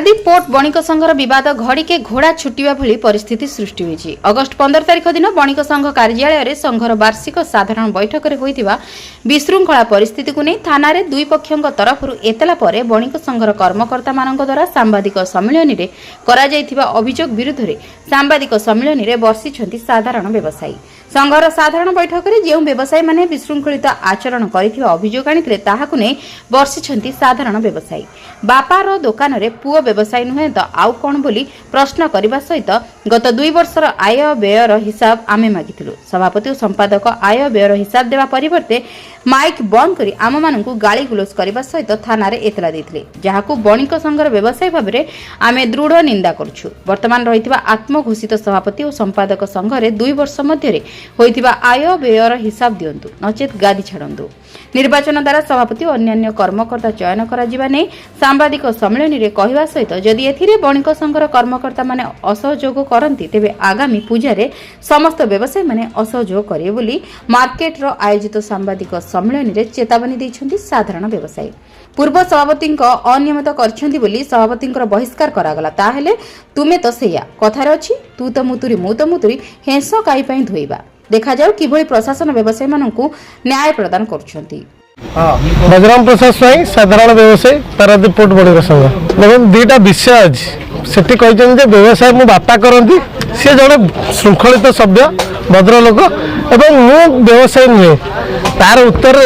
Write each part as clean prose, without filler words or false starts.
Paradip port बणिक संघर विवाद घड़ीके घोड़ा छुटिया भली परिस्थिति सृष्टि होईछि। अगस्ट 15 तारिख दिन बणिक संघ कार्यालय रे संघर वार्षिक साधारण बैठक रे होइतिबा विशृंखला परिस्थिति को नै थाना रे दुई पक्षक तरफरु एतला परे बणिक संघर कर्मकर्ता मानक द्वारा सांबादिक सम्मेलन रे करा जायथिबा अभियोग विरुद्ध रे सांबादिक सम्मेलन रे बर्षिछंती साधारण व्यवसायी। संघर साधारण बैठक रे जेउ व्यवसायी माने विशृंखलित आचरण करिथिबा अभियोग आनिथिले ताहाकु नै बर्षिछंती साधारण व्यवसायी। बापार दुकान रे पुओ व्यवसायी नुहे तो आउ कौन बोली प्रश्न करने सहित गत 2 वर्षर आय व्ययर हिसाब आमे मागिथिलु। सभापति और संपादक आय व्ययर हिसाब देवा परिवर्ते माइक बंद करी आम मानकु गाली गुलोज करने सहित थाना रे एतला देथिले, जहाकु बणिक संघर व्यवसायी भाबरे आमे दृढ़ निंदा करछु। वर्तमान रहिथिबा आत्मघोषित सभापति और संपादक संघ रे 2 वर्ष मध्य होइथिबा आय व्ययर हिसाब दियंतु, नचेत गादी छाड़ंतु। निर्वाचन द्वारा सभापति और अन्य कर्मकर्ता चयन करा जिबा नै सांबादिक सम्मेलन रे कहिबा सहित जदि एथिरे बणिक संघर कर्मकर्ता माने असहयोग करंती तेबे आगामी पूजा रे समस्त व्यवसायी माने असहयोग करिवे बोली मार्केट रो आयोजित सांबादिक सम्मेलन रे चेतावनी दैछंती साधारण व्यवसायी। पूर्व सभापति अनियमित करछंती बोली सभापति बहिष्कार करागला। ताहेले तुमे तो सेया कथार अछि, तू तो मुतुरी मु तो मुतुरी हेंस काई पई धोइबा। देखा जाऊ किभଳି प्रशासन व्यवसायी मानकु न्याय प्रदान करछंती। बजरंग प्रसाद स्वाई साधारण व्यवसायी पारादीप पोर्ट बणिक संघ। देखो दुईटा विषय अच्छी सेठी कहते जे व्यवसाय मो बापा करती सी जड़े श्रृंखलित सभ्य भद्र लोक एवं मु व्यवसायी नुहे। तार उत्तर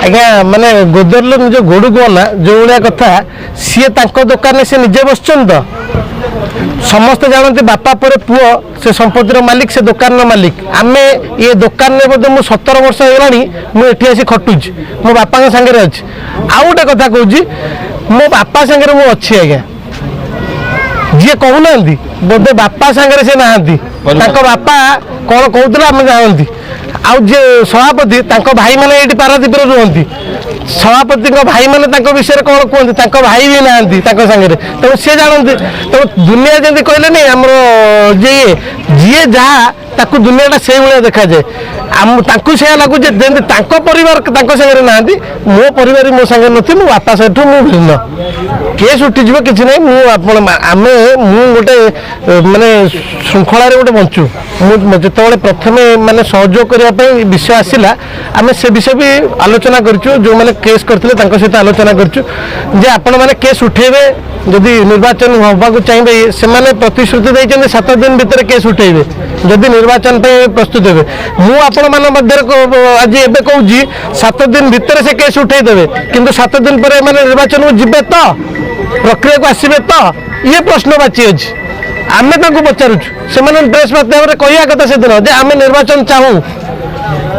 आज्ञा माने गोदरलो निज गोड़ू गला जो भाया कथा सी दुकान से निजे बसचन तो समस्त जानते बापा पर पुओ से संपत्तिर मालिक से दुकान मालिक। आमे ये दुकान में मु 17 वर्ष हो एठी आसी खटुच मो बापा संगे अच्छी। आउ गोटे कथा कहूँ मो बापा संगे मु अच्छी आज्ञा जी कहूना बोधे बापा संगे से नहांती बापा कौन कहते आम जानती। आउ जे सभापति भाई मैंने ये पारादीप रुहति सभापति भाई मैंने विषय कौन कहते भाई भी ना सागर तो सी जानते। तो दुनिया जमी कहले नहीं आमर जे जी जहाँ ताकू दुनियाटा से भाया देखा जाए से लगुचे जमी परिवार सागर ना मो परिवार मो सागर नी मो बापा सहित मु भिन्न केस उठीज कि ना आम गोटे माने श्रृंखला गोटे बंचु जो प्रथम माने सहयोग करने विषय आसला आम से विषय भी आलोचना करूँ जो मैंने केस करते सहित आलोचना करें आपण मैंने केस उठेबे जदि निर्वाचन होगा चाहिए से प्रतिश्रुति देते 7 दिन भितर केस उठेबे जदि निर्वाचन प्रस्तुत हे मुझे आज ए कहूँ 7 दिन भितर से केस उठेदेवे किंतु 7 दिन पर निर्वाचन को जीवे तो प्रक्रिया को आसबे तो ये प्रश्न बाची अच्छी आम पचारूँ से प्रेस माध्यम कहवा कथा से दिन आम निर्वाचन चाहूँ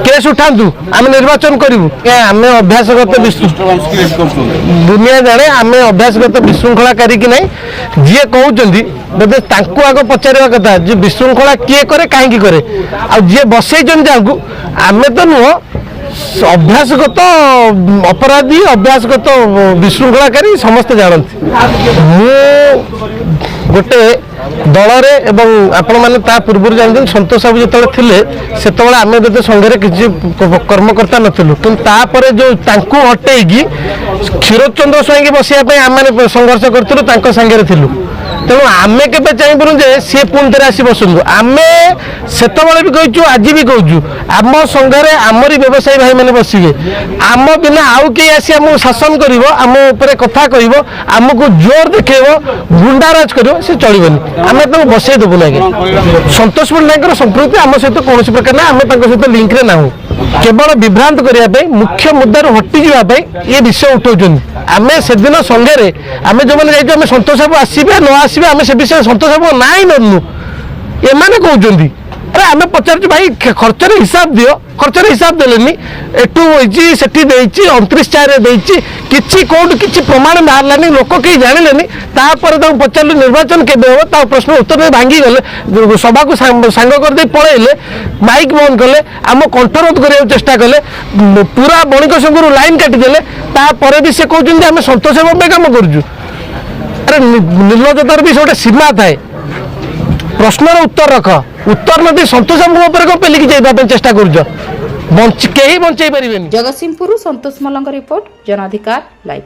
केस उठातु आम निर्वाचन करूँ आम अभ्यासगत दुनिया जाने आम अभ्यासगत विशृंखलाकारी कि नहीं जी कहते बोधे आग पचार कथा जी विशृंखला किए करे कहीं करे आए बसई जाकू आम तो नुह अभ्यासगत अपराधी अभ्यासगत विशृंखलाकारी समस्त जानते। मु गोटे दल आपण मैंने पूर्व जानते सतोष बाबू जो थे से आम बोधे संघे किसी कर्मकर्ता नथिलु कि जो हटेगी क्षीरचंद्र स्वाई बसाई आम संघर्ष करूँ सांगे थिलु तेणु आम के चाहबूँ जे सी पुणी थे आसी बसतु आम से भी कहूँ आज भी कहूँ आम संघे आमरी व्यवसायी भाई मैंने बसवे आम बिना आउ कई आसी आम शासन कर आम कथा कह आमको जोर देखेब गुंडाराज कर चलनी आम तुम बसई देवु ना। संतोष पट्टनायक संपृक्ति आम सहित कौन प्रकार ना आम सहित लिंक रे ना केवल विभ्रांत करने मुख्य मुद्दार हटि जावाई ये विषय उठाऊँ आम से दिन संगे आम जो मैंने सतोष बाबू आसवे न आसवे आम से विषय सतोष बाबू ना ही ननु एमाने कहते अरे आम पचार भाई खर्चर हिसाब दियो खर्चर हिसाब देलेनी एटू होइची सेठी देइची 29/4 देइची किछि कोड किछि प्रमाण बाहरलानी लोक कई जानिलेनी तापर तो पचारलु निर्वाचन केबे हो ता प्रश्न उत्तर भांगी गले सभा को सांग कर दे पळेले माइक बंद कले आम कंठरोध करिया चेष्टा कले पूरा बणिक संगरू लाइन काटी देले तापर भी से कहउछन आम संतोष बाबू काम करजु। अरे निर्लज्जतार भी गोटे सीमा थाए प्रश्नर उत्तर रख उत्तर नदी संतोष बाबू पेलिकी जाइबा चेष्टा कर बंचई पारे। जगतसिंहपुर संतोष मल्ल रिपोर्ट जनाधिकार लाइव।